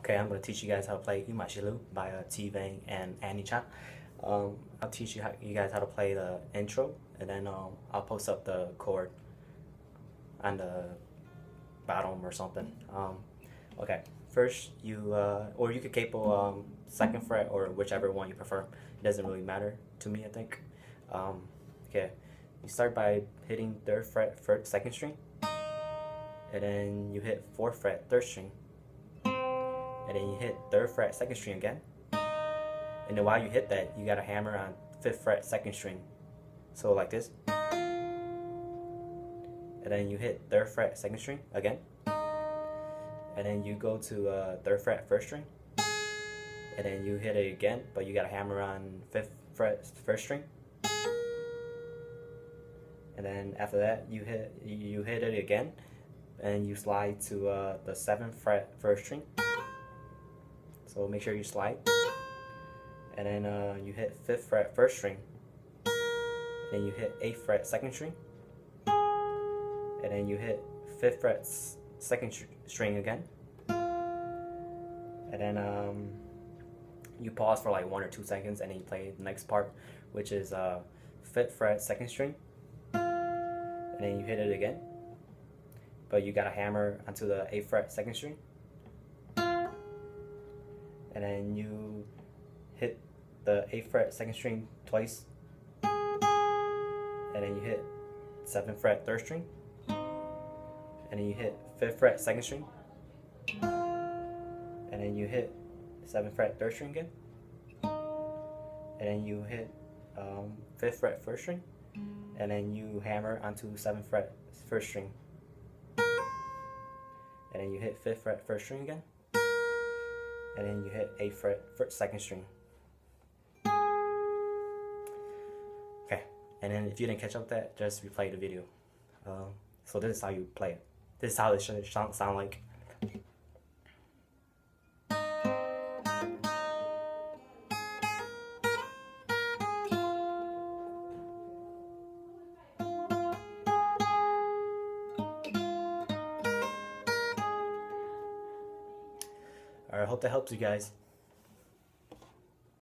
Okay, I'm going to teach you guys how to play Mam Sib Hlub by Vang and Annie Cha. I'll teach you guys how to play the intro, and then I'll post up the chord on the bottom or something. Okay, first or you could capo second fret or whichever one you prefer. It doesn't really matter to me, I think. Okay, you start by hitting third fret second string, and then you hit fourth fret third string, and then you hit third fret second string again, and then while you hit that, you got to hammer on fifth fret second string, so like this, and then you hit third fret second string again, and then you go to third fret first string, and then you hit it again, but you got to hammer on fifth fret first string, and then after that you hit it again, and you slide to the seventh fret first string. So make sure you slide, and then you hit fifth fret first string, and then you hit eighth fret second string, and then you hit fifth fret second string again, and then you pause for like 1 or 2 seconds, and then you play the next part, which is fifth fret second string, and then you hit it again, but you gotta hammer onto the eighth fret second string, and then you hit the eighth fret second string twice, and then you hit seventh fret third string, and then you hit fifth fret second string, and then you hit seventh fret third string again, and then you hit fifth fret first string, and then you hammer onto seventh fret first string, and then you hit fifth fret first string again, and then you hit eighth fret second string. Okay, and then if you didn't catch up with that, just replay the video. So this is how you play it. This is how it should sound like. Alright, I hope that helps you guys.